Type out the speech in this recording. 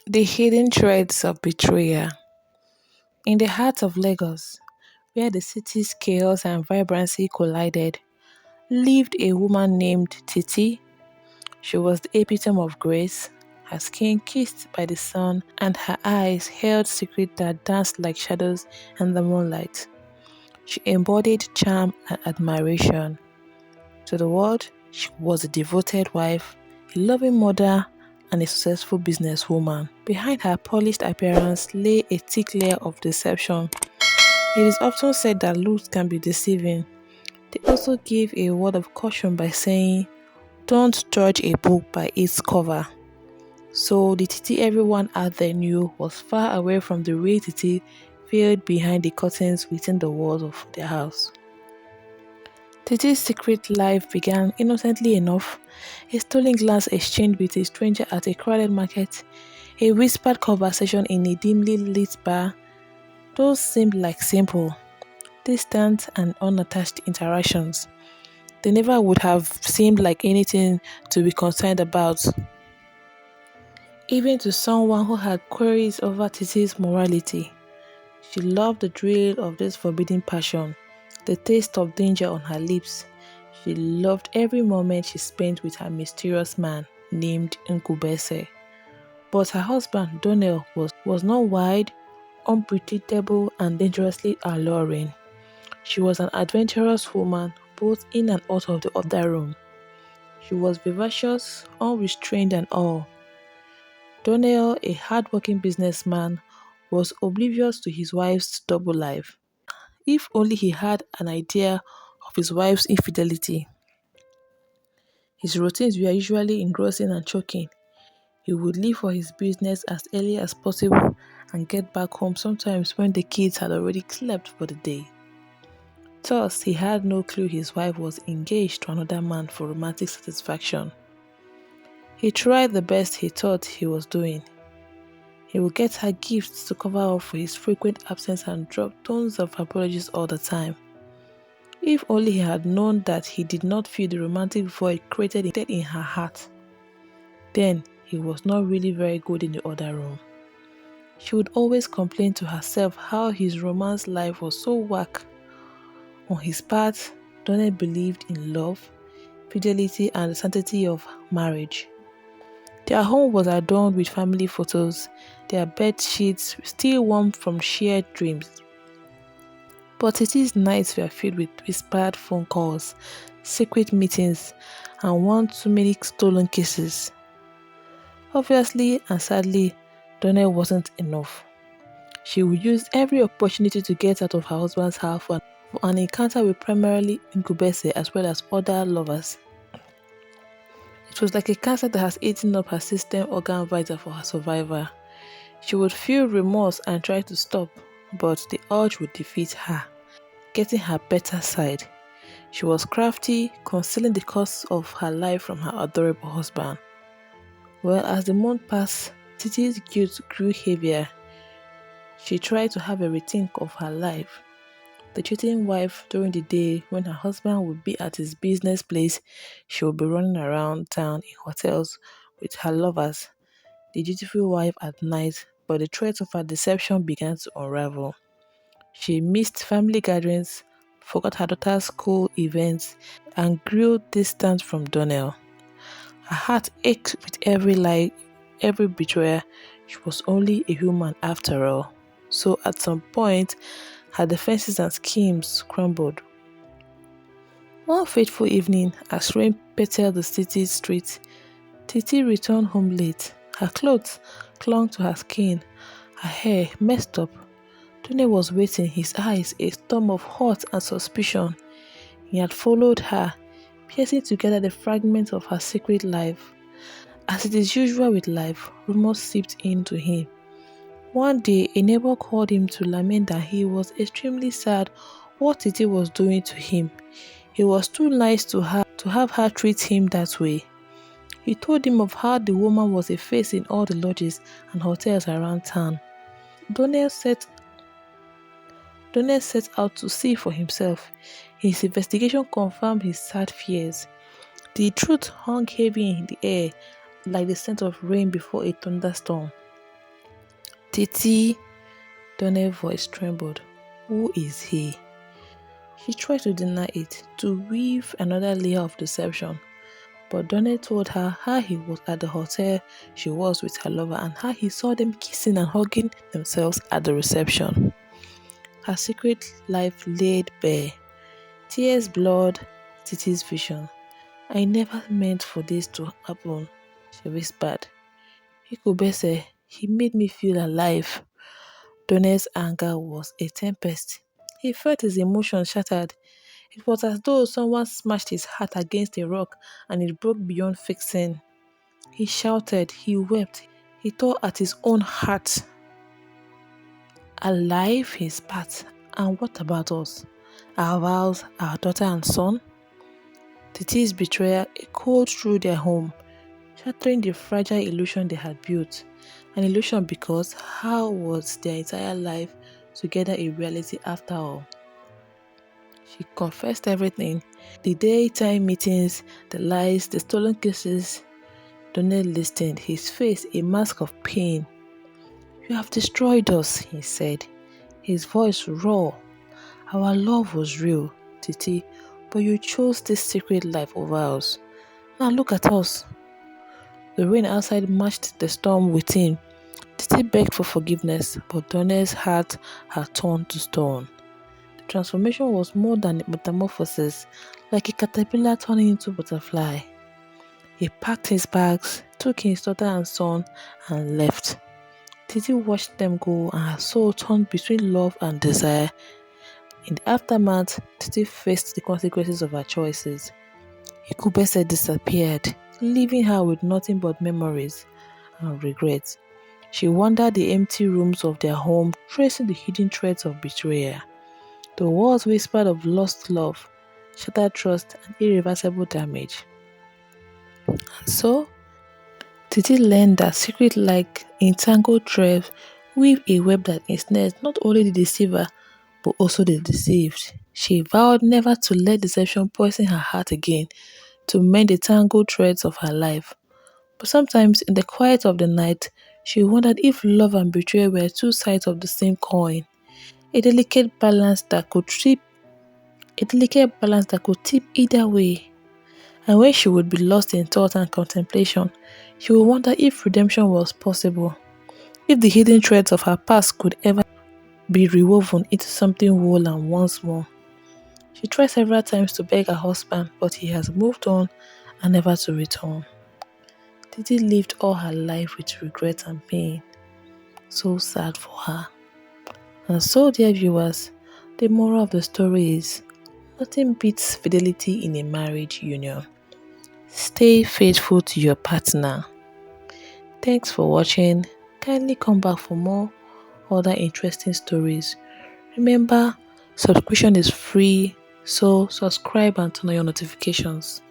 The hidden threads of betrayal. In the heart of Lagos, where the city's chaos and vibrancy collided, lived a woman named Titi. She was the epitome of grace, her skin kissed by the sun, and her eyes held secrets that danced like shadows in the moonlight. She embodied charm and admiration. To the world, she was a devoted wife, a loving mother, and a successful businesswoman. Behind her polished appearance lay a thick layer of deception. It is often said that looks can be deceiving. They also give a word of caution by saying, "Don't judge a book by its cover." So the Titi everyone out there knew was far away from the real Titi veiled behind the curtains within the walls of their house. Titi's secret life began innocently enough. A stolen glance exchanged with a stranger at a crowded market, a whispered conversation in a dimly lit bar. Those seemed like simple, distant, and unattached interactions. They never would have seemed like anything to be concerned about, even to someone who had queries over Titi's morality. She loved the thrill of this forbidden passion, the taste of danger on her lips. She loved every moment she spent with her mysterious man named Nkubese. But her husband, Donnell, was not wide, unpredictable, and dangerously alluring. She was an adventurous woman, both in and out of the other room. She was vivacious, unrestrained, and all. Donnell, a hard-working businessman, was oblivious to his wife's double life. If only he had an idea of his wife's infidelity. His routines were usually engrossing and choking. He would leave for his business as early as possible and get back home sometimes when the kids had already slept for the day. Thus, he had no clue his wife was engaged to another man for romantic satisfaction. He tried the best he thought he was doing. He would get her gifts to cover up for his frequent absence and drop tons of apologies all the time. If only he had known that he did not fill the romantic void created in her heart. Then he was not really very good in the other room. She would always complain to herself how his romance life was so whack. On his part, Donnell believed in love, fidelity, and the sanctity of marriage. Their home was adorned with family photos, their bed sheets still warm from shared dreams. But Titi's nights were filled with whispered phone calls, secret meetings, and one too many stolen kisses. Obviously and sadly, Donnell wasn't enough. She would use every opportunity to get out of her husband's house for an encounter with primarily Nkubese as well as other lovers. It was like a cancer that has eaten up her system organ vital for her survival. She would feel remorse and try to stop, but the urge would defeat her, getting her better side. She was crafty, concealing the cause of her life from her adorable husband. Well, as the month passed, Titi's guilt grew heavier. She tried to have a rethink of her life. The cheating wife during the day, when her husband would be at his business place, she would be running around town in hotels with her lovers. The dutiful wife at night, but the threads of her deception began to unravel. She missed family gatherings, forgot her daughter's school events, and grew distant from Donnell. Her heart ached with every lie, every betrayal. She was only a human after all. So at some point, her defenses and schemes crumbled. One fateful evening, as rain pelted the city's streets, Titi returned home late. Her clothes clung to her skin, her hair messed up. Tony was waiting, his eyes a storm of hurt and suspicion. He had followed her, piecing together the fragments of her secret life. As it is usual with life, rumors seeped into him. One day, a neighbor called him to lament that he was extremely sad what Titi was doing to him. He was too nice to her to have her treat him that way. He told him of how the woman was a face in all the lodges and hotels around town. Donnell set out to see for himself. His investigation confirmed his sad fears. The truth hung heavy in the air, like the scent of rain before a thunderstorm. Titi, Donna's voice trembled. Who is he? She tried to deny it, to weave another layer of deception. But Donna told her how he was at the hotel she was with her lover and how he saw them kissing and hugging themselves at the reception. Her secret life laid bare. Tears blurred Titi's vision. I never meant for this to happen, she whispered. Ikubese, he made me feel alive. Donna's anger was a tempest. He felt his emotions shattered. It was as though someone smashed his heart against a rock and it broke beyond fixing. He shouted, he wept, he tore at his own heart. Alive, he spat. And what about us? Our vows, our daughter and son? Titi's betrayal echoed through their home, shattering the fragile illusion they had built. An illusion because how was their entire life together a reality after all? She confessed everything. The daytime meetings, the lies, the stolen kisses. Donald listened, his face a mask of pain. You have destroyed us, he said, his voice raw. Our love was real, Titi, but you chose this secret life over us. Now look at us. The rain outside matched the storm within. Titi begged for forgiveness, but Donna's heart had turned to stone. The transformation was more than a metamorphosis, like a caterpillar turning into a butterfly. He packed his bags, took his daughter and son, and left. Titi watched them go, and her soul turned between love and desire. In the aftermath, Titi faced the consequences of her choices. Ikubese disappeared, leaving her with nothing but memories and regrets. She wandered the empty rooms of their home, tracing the hidden threads of betrayal. The walls whispered of lost love, shattered trust, and irreversible damage. And so, Titi learned that secret like entangled threads weave a web that ensnares not only the deceiver, but also the deceived. She vowed never to let deception poison her heart again, to mend the tangled threads of her life. But sometimes, in the quiet of the night, she wondered if love and betrayal were two sides of the same coin, a delicate balance that could tip either way. And when she would be lost in thought and contemplation, she would wonder if redemption was possible, if the hidden threads of her past could ever be rewoven into something whole and once more. She tried several times to beg her husband, but he has moved on and never to return. Titi lived all her life with regret and pain. So sad for her. And so, dear viewers, the moral of the story is nothing beats fidelity in a marriage union. Stay faithful to your partner. Thanks for watching. Kindly come back for more other interesting stories. Remember, subscription is free, so subscribe and turn on your notifications.